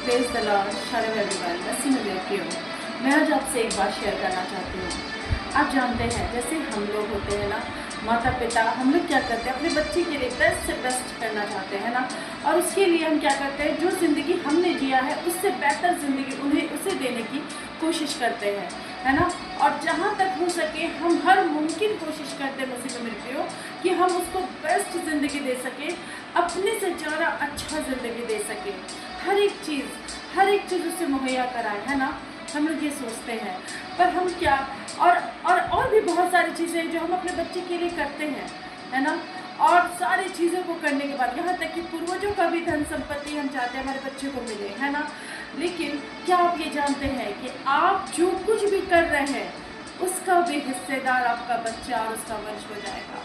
Praise the lord, shalom everyone, मसीह में मेरे प्रियो। मैं आज आपसे एक बात शेयर करना चाहती हूँ। आप जानते हैं जैसे हम लोग होते हैं ना, माता पिता, हम लोग क्या करते हैं, अपने बच्चे के लिए बेस्ट से बेस्ट करना चाहते हैं ना, और उसके लिए हम क्या करते हैं, जो ज़िंदगी हमने जिया है उससे बेहतर ज़िंदगी उन्हें उसे देने की कोशिश करते हैं, है ना। और जहाँ तक हो सके हम हर मुमकिन कोशिश करते हैं मसीह में मेरे प्रियो कि हम उसको बेस्ट ज़िंदगी दे सकें, अपने से ज़्यादा अच्छा ज़िंदगी दे सकें, हर एक चीज़ उससे मुहैया कराएं, है ना। हम लोग ये सोचते हैं, पर हम क्या और भी बहुत सारी चीज़ें हैं जो हम अपने बच्चे के लिए करते हैं, है ना। और सारी चीज़ों को करने के बाद यहाँ तक कि पूर्वजों का भी धन संपत्ति हम चाहते हैं हमारे बच्चे को मिले, है ना। लेकिन क्या आप ये जानते हैं कि आप जो कुछ भी कर रहे हैं उसका भी हिस्सेदार आपका बच्चा और उसका वंश हो जाएगा।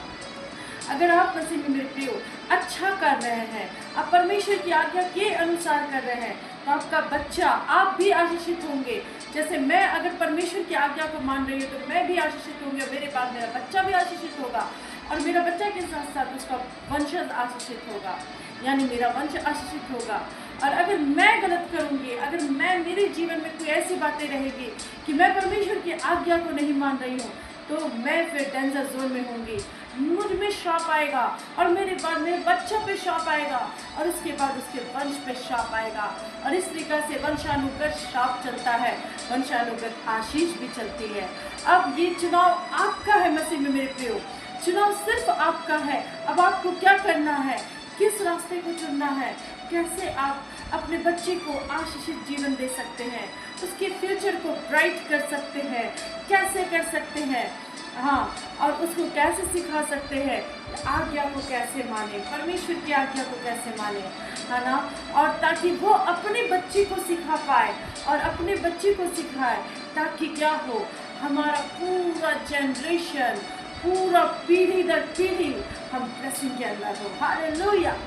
अगर आप मसीह में मेरे प्रियो अच्छा कर रहे हैं, आप परमेश्वर की आज्ञा के अनुसार कर रहे हैं, तो आपका बच्चा, आप भी आशीषित होंगे। जैसे मैं अगर परमेश्वर की आज्ञा को मान रही हूँ तो मैं भी आशीषित होंगी, और मेरे बाद मेरा बच्चा भी आशीषित होगा, और मेरा बच्चा के साथ साथ उसका वंशज आशीषित होगा, यानी मेरा वंश आशीषित होगा। और अगर मैं गलत करूँगी, अगर मेरे जीवन में कोई ऐसी बातें रहेगी कि मैं परमेश्वर की आज्ञा को नहीं मान रही हूँ, तो मैं फिर डेंजर जोन में होंगी, मुझ में श्राप आएगा, और मेरे बच्चा पे श्राप आएगा, और उसके बाद उसके वंश पे श्राप आएगा। और इस तरीक़ा से वंशानुगत श्राप चलता है, वंशानुगत आशीष भी चलती है। अब ये चुनाव आपका है मसीह में मेरे प्रियो, चुनाव सिर्फ आपका है। अब आपको क्या करना है, किस रास्ते को चुनना है, कैसे आप अपने बच्चे को आशीषित जीवन दे सकते हैं, उसके फ्यूचर को ब्राइट कर सकते हैं, कैसे कर सकते हैं, हाँ, और उसको कैसे सिखा सकते हैं, आज्ञा को कैसे माने, परमेश्वर की आज्ञा को कैसे माने, है ना। और ताकि वो अपने बच्चे को सिखा पाए और अपने बच्चे को सिखाए, ताकि क्या हो, हमारा पूरा जनरेशन, पूरा पीढ़ी दर पीढ़ी हम ब्लेसिंग के अंदर हो। हालेलुया।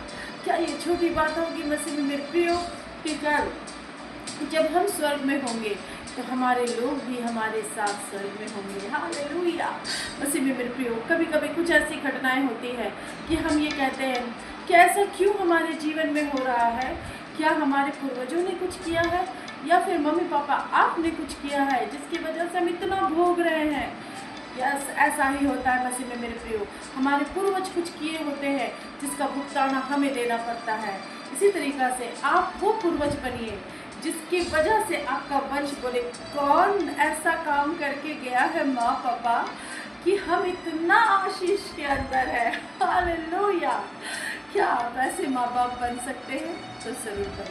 क्या ये छोटी बात होगी मसीह में मेरे प्रियो, कि कल जब हम स्वर्ग में होंगे तो हमारे लोग भी हमारे साथ स्वर्ग में होंगे। हालेलुया। मसीह में मेरे प्रियो, कभी कभी कुछ ऐसी घटनाएं होती है कि हम ये कहते हैं कि ऐसा क्यों हमारे जीवन में हो रहा है, क्या हमारे पूर्वजों ने कुछ किया है, या फिर मम्मी पापा आपने कुछ किया है जिसकी वजह से हम इतना भोग रहे हैं। यस, ऐसा ही होता है मसीह में मेरे प्रियो, हमारे पूर्वज कुछ किए होते हैं जिसका भुगतान हमें देना पड़ता है। इसी तरीक़ा से आप वो पूर्वज बनिए जिसकी वजह से आपका वंश बोले, कौन ऐसा काम करके गया है माँ पापा कि हम इतना आशीष के अंदर है। हालेलुया। क्या आप ऐसे माँ बाप बन सकते हैं? तो ज़रूर बनिए।